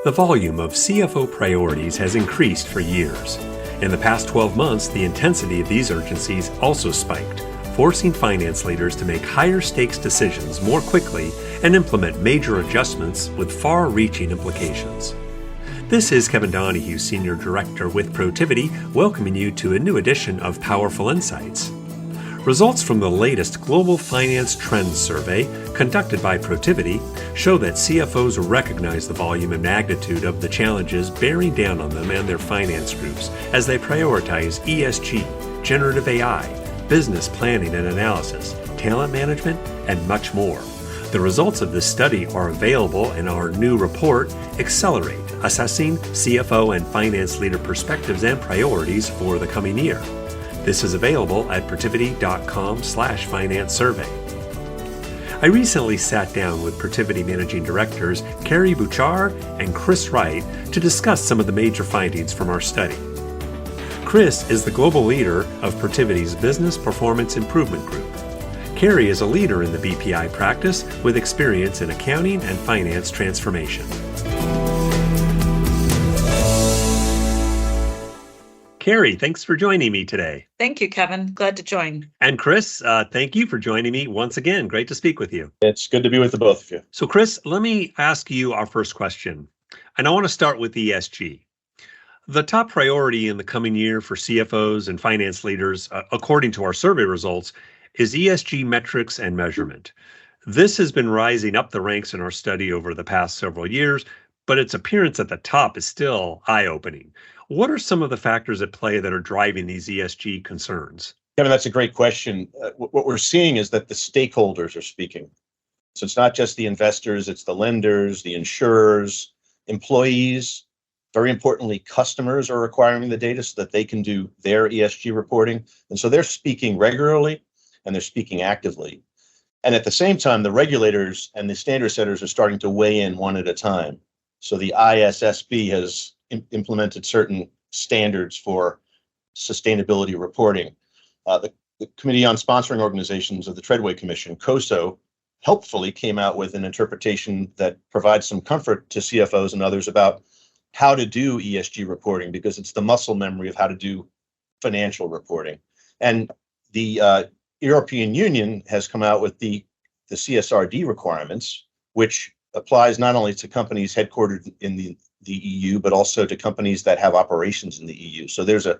The volume of CFO priorities has increased for years. In the past 12 months, the intensity of these urgencies also spiked, forcing finance leaders to make higher stakes decisions more quickly and implement major adjustments with far-reaching implications. This is Kevin Donahue, Senior Director with Protiviti, welcoming you to a new edition of Powerful Insights. Results from the latest Global Finance Trends Survey, conducted by Protiviti, show that CFOs recognize the volume and magnitude of the challenges bearing down on them and their finance groups as they prioritize ESG, generative AI, business planning and analysis, talent management, and much more. The results of this study are available in our new report, Accelerate, Assessing CFO and Finance Leader Perspectives and Priorities for the Coming Year. This is available at protiviti.com/finance survey. I recently sat down with Protiviti Managing Directors Kerry, Buchar, and Wright to discuss some of the major findings from our study. Chris is the global leader of Protiviti's Business Performance Improvement Group. Kerry is a leader in the BPI practice with experience in accounting and finance transformation. Kerry, thanks for joining me today. Thank you, Kevin. Glad to join. And Chris, thank you for joining me once again. Great to speak with you. It's good to be with the both of you. So Chris, let me ask you our first question. And I want to start with ESG. The top priority in the coming year for CFOs and finance leaders, according to our survey results, is ESG metrics and measurement. This has been rising up the ranks in our study over the past several years, but its appearance at the top is still eye-opening. What are some of the factors at play that are driving these ESG concerns? Kevin, that's a great question. What we're seeing is that the stakeholders are speaking. So it's not just the investors, it's the lenders, the insurers, employees. Very importantly, customers are requiring the data so that they can do their ESG reporting. And so they're speaking regularly and they're speaking actively. And at the same time, the regulators and the standard setters are starting to weigh in one at a time. So the ISSB has implemented certain standards for sustainability reporting. The Committee on Sponsoring Organizations of the Treadway Commission, COSO, helpfully came out with an interpretation that provides some comfort to CFOs and others about how to do ESG reporting, because it's the muscle memory of how to do financial reporting. And the European Union has come out with the CSRD requirements, which applies not only to companies headquartered in the EU, but also to companies that have operations in the EU. So there's a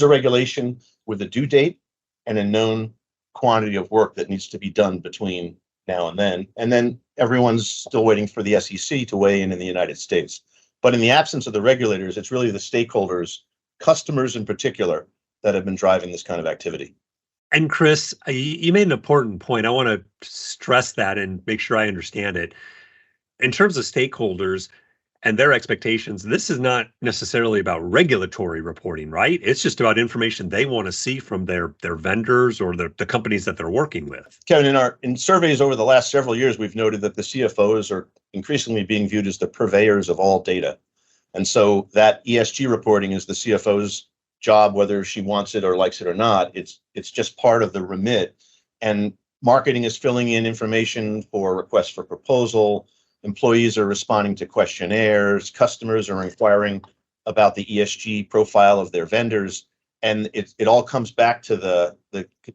regulation with a due date and a known quantity of work that needs to be done between now and then. And then everyone's still waiting for the SEC to weigh in the United States. But in the absence of the regulators, it's really the stakeholders, customers in particular, that have been driving this kind of activity. And Chris, you made an important point. I want to stress that and make sure I understand it. In terms of stakeholders and their expectations, this is not necessarily about regulatory reporting, right? It's just about information they want to see from their vendors or the companies that they're working with. Kevin, in surveys over the last several years, we've noted that the CFOs are increasingly being viewed as the purveyors of all data. And so that ESG reporting is the CFO's job, whether she wants it or likes it or not. It's just part of the remit. And marketing is filling in information for requests for proposal. Employees are responding to questionnaires, customers are inquiring about the ESG profile of their vendors, and it all comes back to the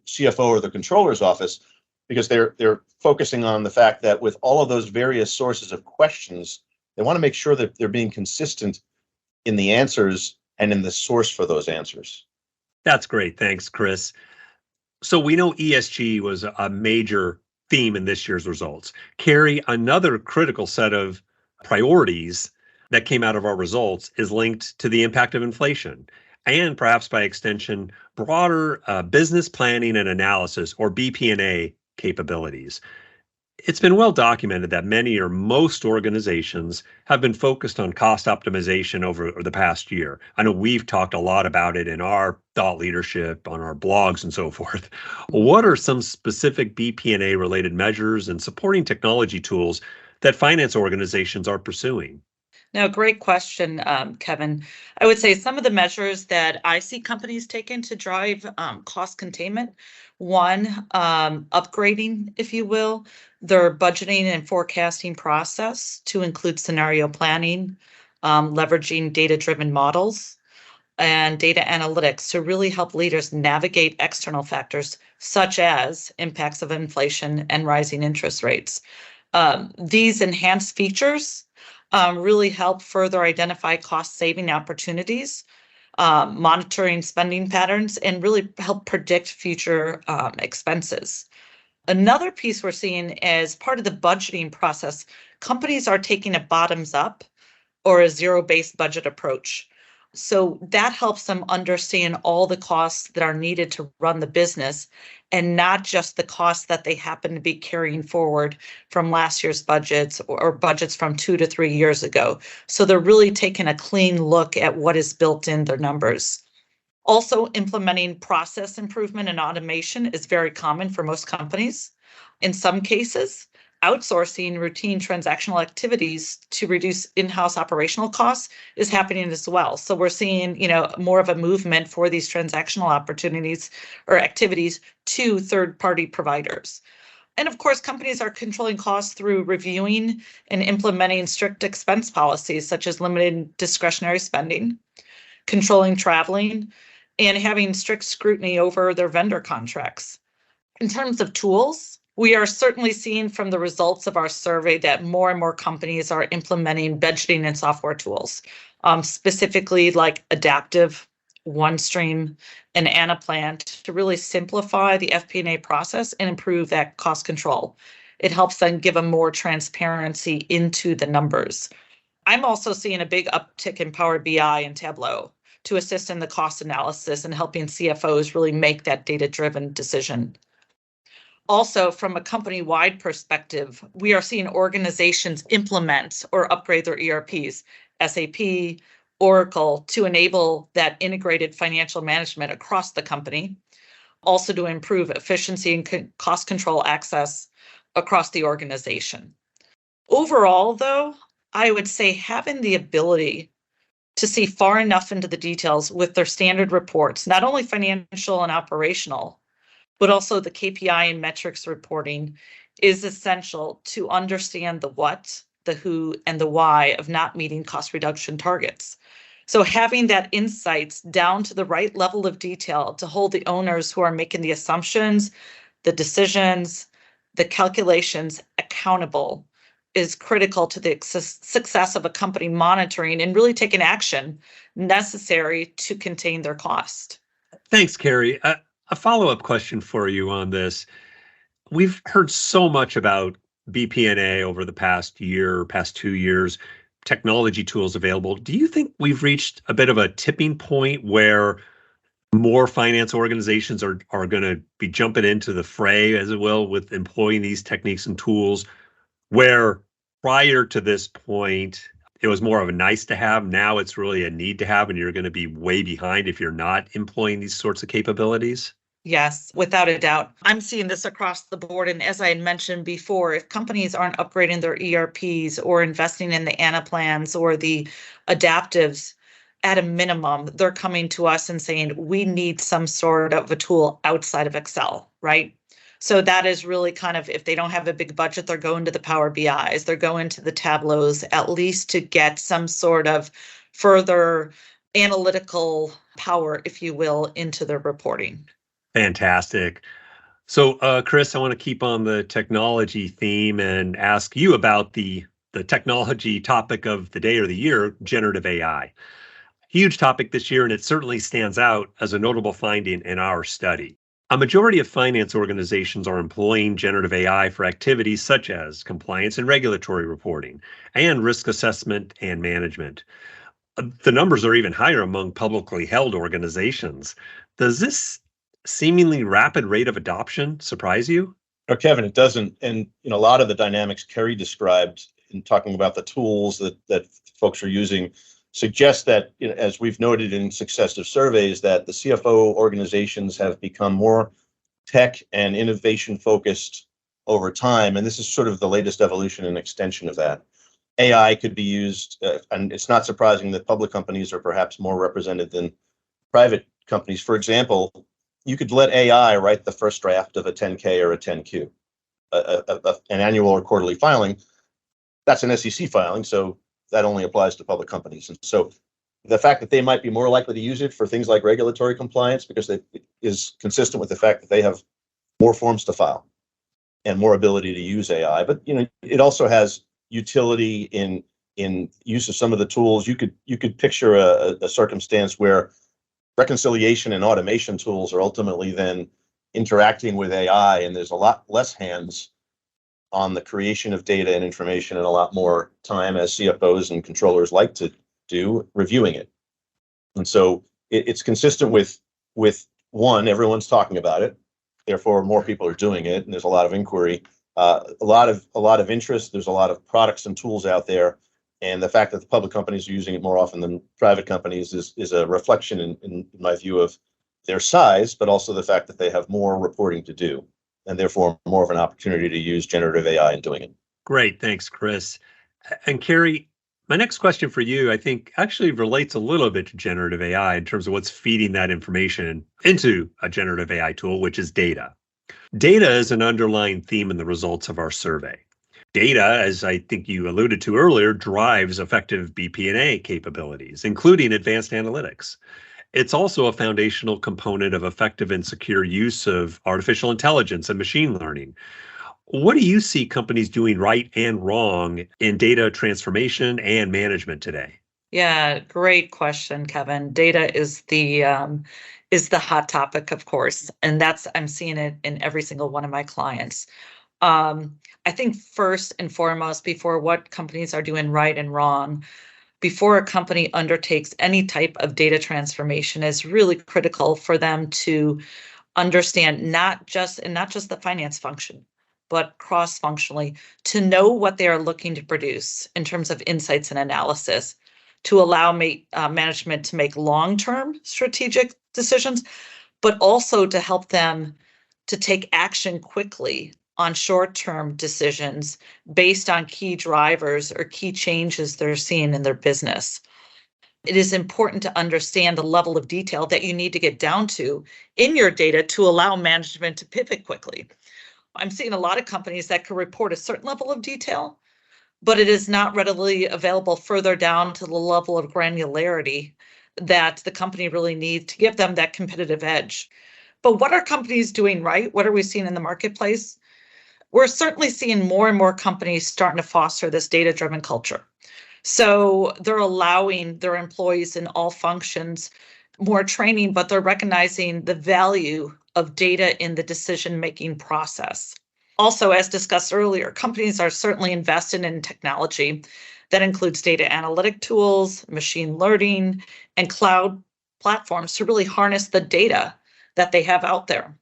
CFO or the controller's office, because they're focusing on the fact that with all of those various sources of questions, they want to make sure that they're being consistent in the answers and in the source for those answers. That's great. Thanks, Chris. So we know ESG was a major theme in this year's results. Kerry, another critical set of priorities that came out of our results is linked to the impact of inflation and perhaps by extension, broader business planning and analysis, or BP&A capabilities. It's been well documented that many or most organizations have been focused on cost optimization over the past year. I know we've talked a lot about it in our thought leadership, on our blogs and so forth. What are some specific BP&A related measures and supporting technology tools that finance organizations are pursuing? No, great question, Kevin. I would say some of the measures that I see companies taking to drive cost containment. One, upgrading, if you will, their budgeting and forecasting process to include scenario planning, leveraging data-driven models and data analytics to really help leaders navigate external factors such as impacts of inflation and rising interest rates. These enhanced features really help further identify cost-saving opportunities, monitoring spending patterns, and really help predict future expenses. Another piece we're seeing as part of the budgeting process, companies are taking a bottoms-up or a zero-based budget approach. So that helps them understand all the costs that are needed to run the business and not just the costs that they happen to be carrying forward from last year's budgets or budgets from 2 to 3 years ago. So they're really taking a clean look at what is built in their numbers. Also, implementing process improvement and automation is very common for most companies. In some cases, outsourcing routine transactional activities to reduce in-house operational costs is happening as well. So we're seeing, more of a movement for these transactional opportunities or activities to third-party providers. And of course, companies are controlling costs through reviewing and implementing strict expense policies, such as limited discretionary spending, controlling traveling, and having strict scrutiny over their vendor contracts. In terms of tools, we are certainly seeing from the results of our survey that more and more companies are implementing budgeting and software tools, specifically like Adaptive, OneStream, and Anaplan to really simplify the FP&A process and improve that cost control. It helps them give them more transparency into the numbers. I'm also seeing a big uptick in Power BI and Tableau to assist in the cost analysis and helping CFOs really make that data-driven decision. Also, from a company-wide perspective, we are seeing organizations implement or upgrade their ERPs, SAP, Oracle, to enable that integrated financial management across the company, also to improve efficiency and cost control access across the organization. Overall, though, I would say having the ability to see far enough into the details with their standard reports, not only financial and operational, but also the KPI and metrics reporting is essential to understand the what, the who, and the why of not meeting cost reduction targets. So having that insights down to the right level of detail to hold the owners who are making the assumptions, the decisions, the calculations accountable is critical to the success of a company monitoring and really taking action necessary to contain their cost. Thanks, Kerry. A follow-up question for you on this. We've heard so much about BP&A over the past 2 years, technology tools available. Do you think we've reached a bit of a tipping point where more finance organizations are going to be jumping into the fray, as it will, with employing these techniques and tools, where prior to this point, it was more of a nice to have. Now it's really a need to have, and you're going to be way behind if you're not employing these sorts of capabilities? Yes, without a doubt. I'm seeing this across the board. And as I had mentioned before, if companies aren't upgrading their ERPs or investing in the Anaplans or the adaptives, at a minimum, they're coming to us and saying, we need some sort of a tool outside of Excel, right? So that is really kind of, if they don't have a big budget, they're going to the Power BIs, they're going to the Tableaus, at least to get some sort of further analytical power, if you will, into their reporting. Fantastic. So, Chris, I want to keep on the technology theme and ask you about the technology topic of the day or the year, generative AI. Huge topic this year, and it certainly stands out as a notable finding in our study. A majority of finance organizations are employing generative AI for activities such as compliance and regulatory reporting and risk assessment and management. The numbers are even higher among publicly held organizations. Does this seemingly rapid rate of adoption surprise you? No, Kevin, it doesn't. And a lot of the dynamics Kerry described in talking about the tools that folks are using suggests that, as we've noted in successive surveys, that the CFO organizations have become more tech and innovation focused over time. And this is sort of the latest evolution and extension of that. AI could be used, and it's not surprising that public companies are perhaps more represented than private companies. For example, you could let AI write the first draft of a 10K or a 10Q, an annual or quarterly filing. That's an SEC filing, so that only applies to public companies. And so the fact that they might be more likely to use it for things like regulatory compliance, because it is consistent with the fact that they have more forms to file and more ability to use AI. But it also has utility in use of some of the tools. You could picture a circumstance where reconciliation and automation tools are ultimately then interacting with AI, and there's a lot less hands on the creation of data and information, and a lot more time, as CFOs and controllers like to do, reviewing it. And so it's consistent with one, everyone's talking about it, therefore more people are doing it, and there's a lot of inquiry, a lot of interest. There's a lot of products and tools out there, and the fact that the public companies are using it more often than private companies is a reflection, in my view, of their size, but also the fact that they have more reporting to do, and therefore more of an opportunity to use generative AI in doing it. Great, thanks, Chris. And Kerry, my next question for you, I think, actually relates a little bit to generative AI in terms of what's feeding that information into a generative AI tool, which is data. Data is an underlying theme in the results of our survey. Data, as I think you alluded to earlier, drives effective BP&A capabilities, including advanced analytics. It's also a foundational component of effective and secure use of artificial intelligence and machine learning. What do you see companies doing right and wrong in data transformation and management today? Yeah, great question, Kevin. Data is the hot topic, of course, and I'm seeing it in every single one of my clients. I think first and foremost, before what companies are doing right and wrong, before a company undertakes any type of data transformation, is really critical for them to understand not just the finance function, but cross-functionally, to know what they are looking to produce in terms of insights and analysis, to allow management to make long-term strategic decisions, but also to help them to take action quickly on short-term decisions based on key drivers or key changes they're seeing in their business. It is important to understand the level of detail that you need to get down to in your data to allow management to pivot quickly. I'm seeing a lot of companies that can report a certain level of detail, but it is not readily available further down to the level of granularity that the company really needs to give them that competitive edge. But what are companies doing right? What are we seeing in the marketplace? We're certainly seeing more and more companies starting to foster this data-driven culture. So they're allowing their employees in all functions more training, but they're recognizing the value of data in the decision-making process. Also, as discussed earlier, companies are certainly invested in technology that includes data analytic tools, machine learning, and cloud platforms to really harness the data that they have out there.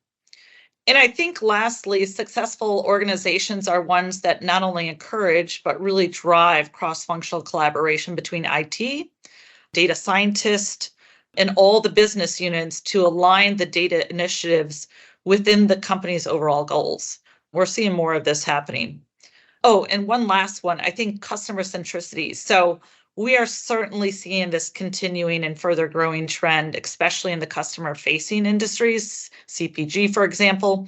And I think lastly, successful organizations are ones that not only encourage, but really drive cross-functional collaboration between IT, data scientists, and all the business units to align the data initiatives within the company's overall goals. We're seeing more of this happening. Oh, and one last one, I think customer centricity. So we are certainly seeing this continuing and further growing trend, especially in the customer-facing industries, CPG, for example,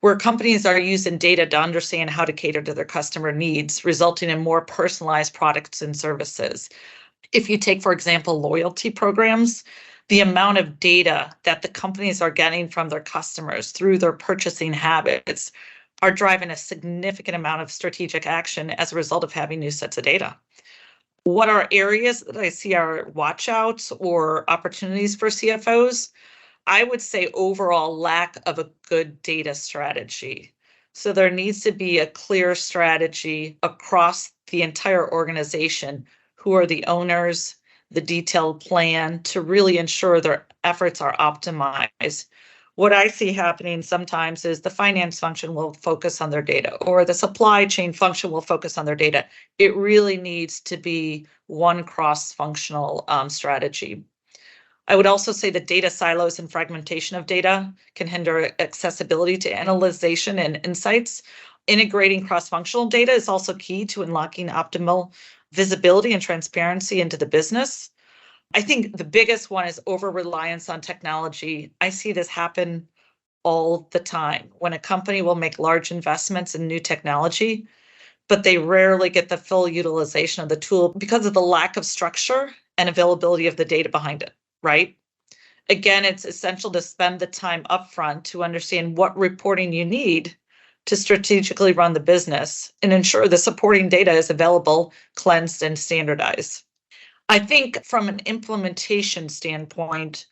where companies are using data to understand how to cater to their customer needs, resulting in more personalized products and services. If you take, for example, loyalty programs, the amount of data that the companies are getting from their customers through their purchasing habits are driving a significant amount of strategic action as a result of having new sets of data. What are areas that I see are watch outs or opportunities for CFOs? I would say overall lack of a good data strategy. So there needs to be a clear strategy across the entire organization. Who are the owners, the detailed plan to really ensure their efforts are optimized. What I see happening sometimes is the finance function will focus on their data, or the supply chain function will focus on their data. It really needs to be one cross-functional strategy. I would also say that data silos and fragmentation of data can hinder accessibility to analyzation and insights. Integrating cross-functional data is also key to unlocking optimal visibility and transparency into the business. I think the biggest one is over-reliance on technology. I see this happen all the time when a company will make large investments in new technology, but they rarely get the full utilization of the tool because of the lack of structure and availability of the data behind it, right? Again, it's essential to spend the time upfront to understand what reporting you need to strategically run the business and ensure the supporting data is available, cleansed, and standardized. I think from an implementation standpoint,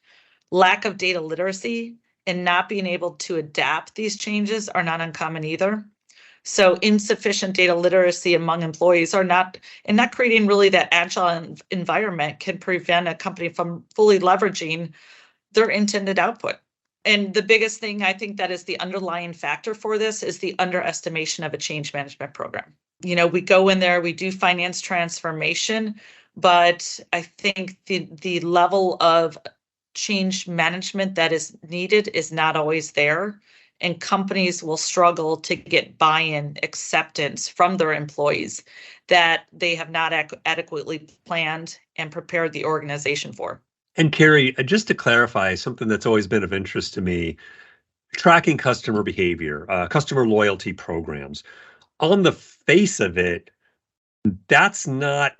lack of data literacy and not being able to adapt these changes are not uncommon either. So insufficient data literacy among employees are not creating really that agile environment can prevent a company from fully leveraging their intended output. And the biggest thing I think that is the underlying factor for this is the underestimation of a change management program. We go in there, we do finance transformation, but I think the level of change management that is needed is not always there. And companies will struggle to get buy-in, acceptance from their employees that they have not adequately planned and prepared the organization for. And Kerry, just to clarify something that's always been of interest to me, tracking customer behavior, customer loyalty programs. On the face of it, that's not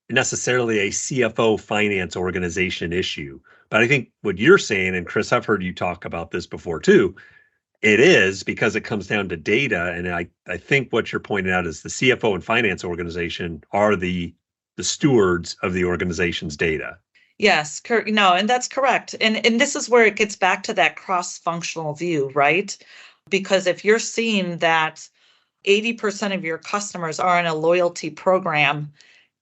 necessarily a CFO finance organization issue. But I think what you're saying, and Chris, I've heard you talk about this before too, it is because it comes down to data. And I think what you're pointing out is the CFO and finance organization are the stewards of the organization's data. Yes, no, and that's correct. And this is where it gets back to that cross-functional view, right? Because if you're seeing that 80% of your customers are in a loyalty program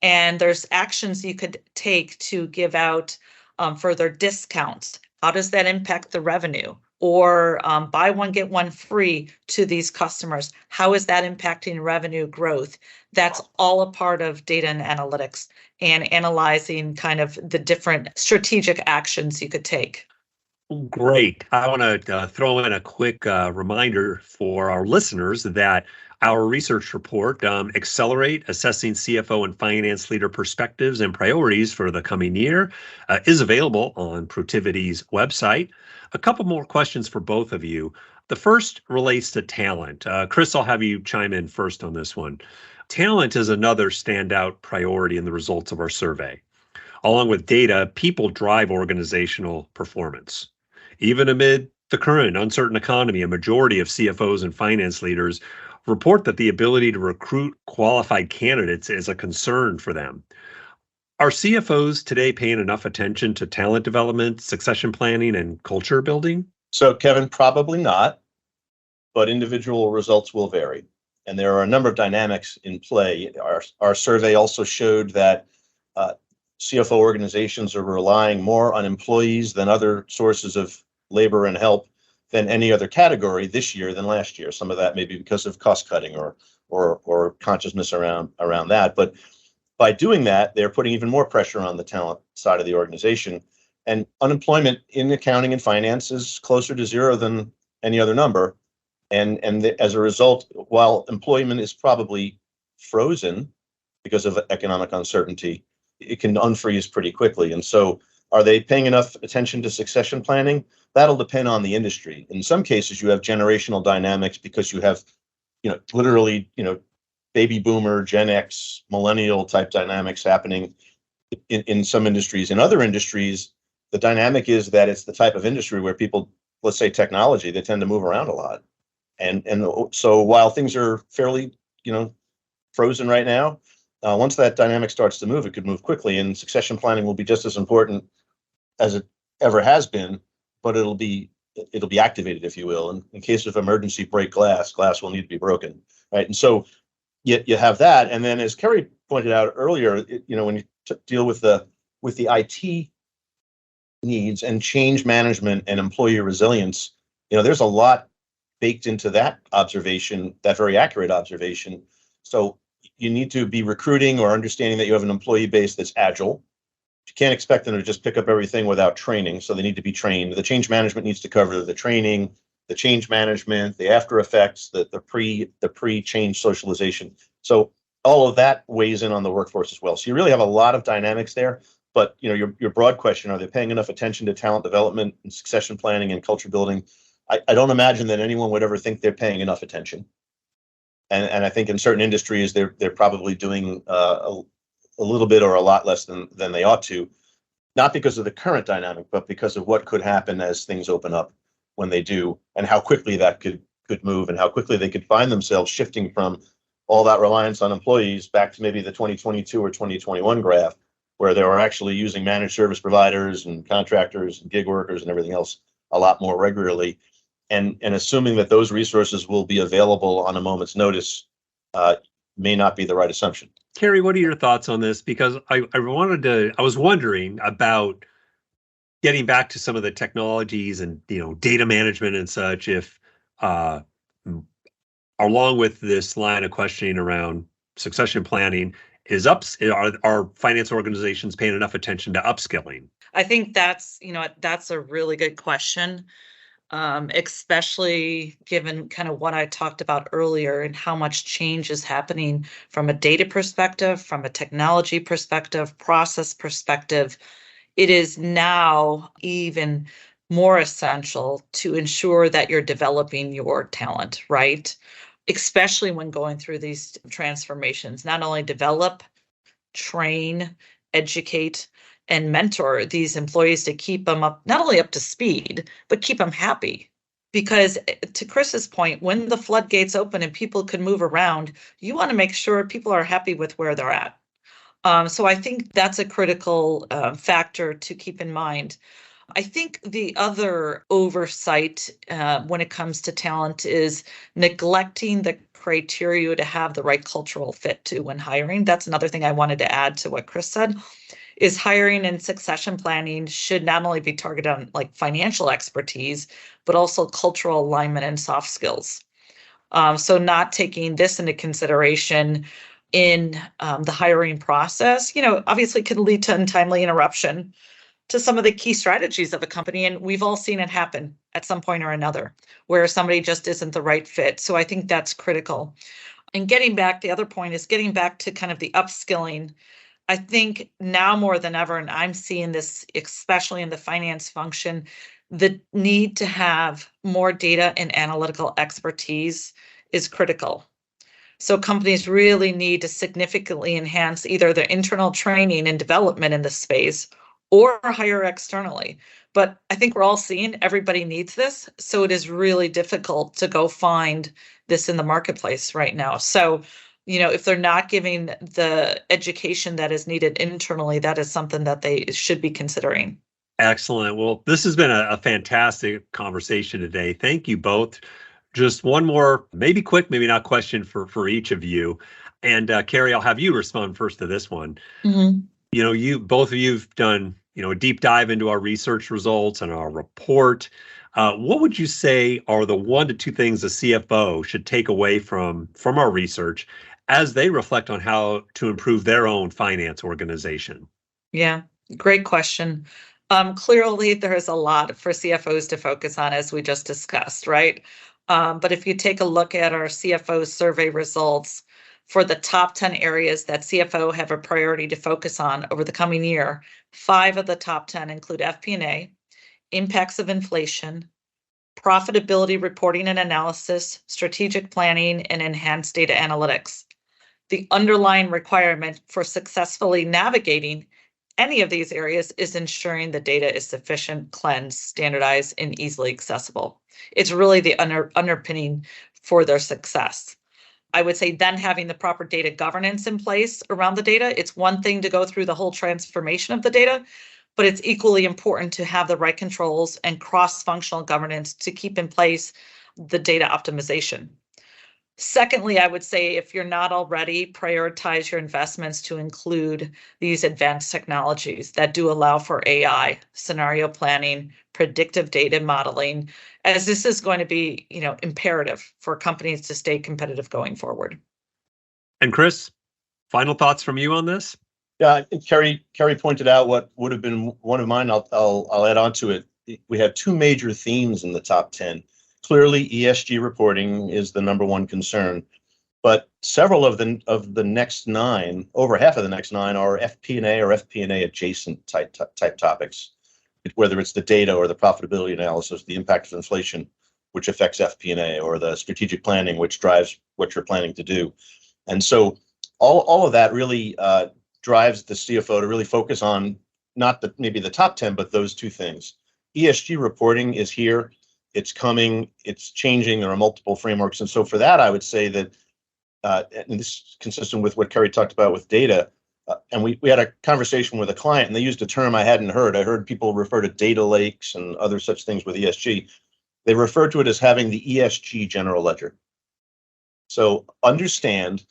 and there's actions you could take to give out further discounts, how does that impact the revenue? Or buy one, get one free to these customers. How is that impacting revenue growth? That's all a part of data and analytics and analyzing kind of the different strategic actions you could take. Great. I want to throw in a quick reminder for our listeners that our research report, Accelerate Assessing CFO and Finance Leader Perspectives and Priorities for the Coming Year, is available on Protiviti's website. A couple more questions for both of you. The first relates to talent. Chris, I'll have you chime in first on this one. Talent is another standout priority in the results of our survey. Along with data, people drive organizational performance. Even amid the current uncertain economy, a majority of CFOs and finance leaders report that the ability to recruit qualified candidates is a concern for them. Are CFOs today paying enough attention to talent development, succession planning, and culture building? So, Kevin, probably not, but individual results will vary. And there are a number of dynamics in play. Our survey also showed that CFO organizations are relying more on employees than other sources of labor and help than any other category this year than last year. Some of that may be because of cost cutting or consciousness around that. But by doing that, they're putting even more pressure on the talent side of the organization. And unemployment in accounting and finance is closer to zero than any other number. And as a result, while employment is probably frozen because of economic uncertainty, it can unfreeze pretty quickly. And so are they paying enough attention to succession planning? That'll depend on the industry. In some cases, you have generational dynamics because you have, literally, baby boomer, Gen X, millennial type dynamics happening in some industries. In other industries, the dynamic is that it's the type of industry where people, let's say technology, they tend to move around a lot. And so while things are fairly, frozen right now, once that dynamic starts to move, it could move quickly, and succession planning will be just as important as it ever has been, but it'll be activated, if you will. And in case of emergency, break glass will need to be broken, right? And so you have that, and then as Kerry pointed out earlier, when you deal with the IT needs and change management and employee resilience, there's a lot baked into that observation, that very accurate observation. So you need to be recruiting or understanding that you have an employee base that's agile. You can't expect them to just pick up everything without training, so they need to be trained. The change management needs to cover the training, the change management, the after effects, the pre-change socialization. So all of that weighs in on the workforce as well. So you really have a lot of dynamics there. But your broad question, are they paying enough attention to talent development and succession planning and culture building? I don't imagine that anyone would ever think they're paying enough attention. And I think in certain industries, they're probably doing a little bit or a lot less than they ought to, not because of the current dynamic, but because of what could happen as things open up when they do, and how quickly that could move, and how quickly they could find themselves shifting from all that reliance on employees back to maybe the 2022 or 2021 graph, where they were actually using managed service providers and contractors and gig workers and everything else a lot more regularly. And assuming that those resources will be available on a moment's notice may not be the right assumption. Kerry, what are your thoughts on this? Because I was wondering about getting back to some of the technologies and data management and such, if along with this line of questioning around succession planning, are finance organizations paying enough attention to upskilling? I think that's a really good question. Especially given kind of what I talked about earlier and how much change is happening from a data perspective, from a technology perspective, process perspective. It is now even more essential to ensure that you're developing your talent, right? Especially when going through these transformations, not only develop, train, educate, and mentor these employees to keep them up, not only up to speed, but keep them happy. Because to Chris's point, when the floodgates open and people can move around, you want to make sure people are happy with where they're at. So I think that's a critical factor to keep in mind. I think the other oversight when it comes to talent is neglecting the criteria to have the right cultural fit to when hiring. That's another thing I wanted to add to what Chris said. Is hiring and succession planning should not only be targeted on like financial expertise, but also cultural alignment and soft skills. So not taking this into consideration in the hiring process, obviously can lead to untimely interruption to some of the key strategies of a company. And we've all seen it happen at some point or another where somebody just isn't the right fit. So I think that's critical. And the other point is getting back to kind of the upskilling. I think now more than ever, and I'm seeing this especially in the finance function, the need to have more data and analytical expertise is critical. So companies really need to significantly enhance either their internal training and development in this space or hire externally. But I think we're all seeing everybody needs this. So it is really difficult to go find this in the marketplace right now. So if they're not giving the education that is needed internally, that is something that they should be considering. Excellent. Well, this has been a fantastic conversation today. Thank you both. Just one more, maybe quick, maybe not question for each of you. And Kerry, I'll have you respond first to this one. Mm-hmm. Both of you've done, a deep dive into our research results and our report. What would you say are the 1 to 2 things a CFO should take away from our research as they reflect on how to improve their own finance organization? Yeah, great question. Clearly, there is a lot for CFOs to focus on, as we just discussed, right? But if you take a look at our CFO survey results for the top 10 areas that CFO have a priority to focus on over the coming year, 5 of the top 10 include FP&A, impacts of inflation, profitability reporting and analysis, strategic planning, and enhanced data analytics. The underlying requirement for successfully navigating any of these areas is ensuring the data is sufficient, cleansed, standardized, and easily accessible. It's really the underpinning for their success. I would say then having the proper data governance in place around the data. It's one thing to go through the whole transformation of the data, but it's equally important to have the right controls and cross-functional governance to keep in place the data optimization. Secondly, I would say if you're not already, prioritize your investments to include these advanced technologies that do allow for AI, scenario planning, predictive data modeling, as this is going to be, imperative for companies to stay competitive going forward. And Chris, final thoughts from you on this? Yeah, Kerry pointed out what would have been one of mine. I'll add on to it. We have 2 major themes in the top 10. Clearly, ESG reporting is the number one concern, but several of the next 9, over half of the next 9, are FP&A or FP&A adjacent type topics, whether it's the data or the profitability analysis, the impact of inflation, which affects FP&A, or the strategic planning, which drives what you're planning to do. And so all of that really drives the CFO to really focus on not maybe the top 10, but those two things. ESG reporting is here. It's coming. It's changing. There are multiple frameworks. And so for that, I would say that, and this is consistent with what Kerry talked about with data, and we had a conversation with a client, and they used a term I hadn't heard. I heard people refer to data lakes and other such things with ESG. They refer to it as having the ESG general ledger. So understand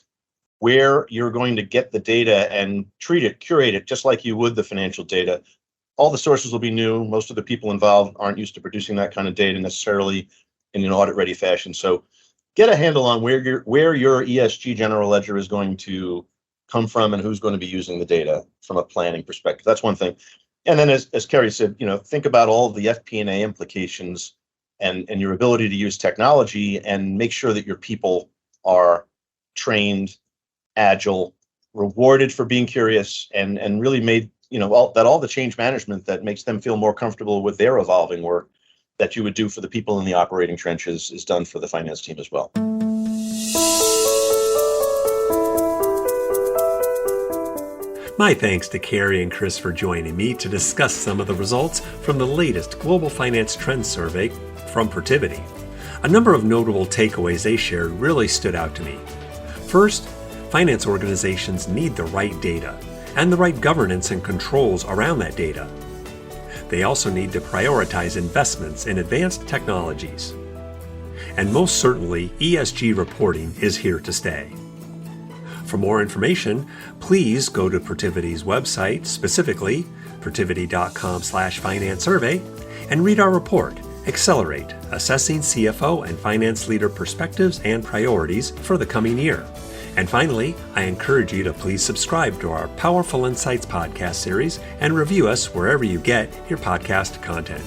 where you're going to get the data and treat it, curate it, just like you would the financial data. All the sources will be new. Most of the people involved aren't used to producing that kind of data necessarily in an audit-ready fashion. So get a handle on where your ESG general ledger is going to come from and who's going to be using the data from a planning perspective. That's one thing. And then as Kerry said, think about all the FP&A implications and your ability to use technology, and make sure that your people are trained, agile, rewarded for being curious, and really made, all the change management that makes them feel more comfortable with their evolving work that you would do for the people in the operating trenches is done for the finance team as well. My thanks to Kerry and Chris for joining me to discuss some of the results from the latest Global Finance Trends Survey from Protiviti. A number of notable takeaways they shared really stood out to me. First, finance organizations need the right data and the right governance and controls around that data. They also need to prioritize investments in advanced technologies. And most certainly, ESG reporting is here to stay. For more information, please go to Protiviti's website, specifically protiviti.com/finance survey, and read our report, Accelerate, Assessing CFO and Finance Leader Perspectives and Priorities for the Coming Year. And finally, I encourage you to please subscribe to our Powerful Insights podcast series and review us wherever you get your podcast content.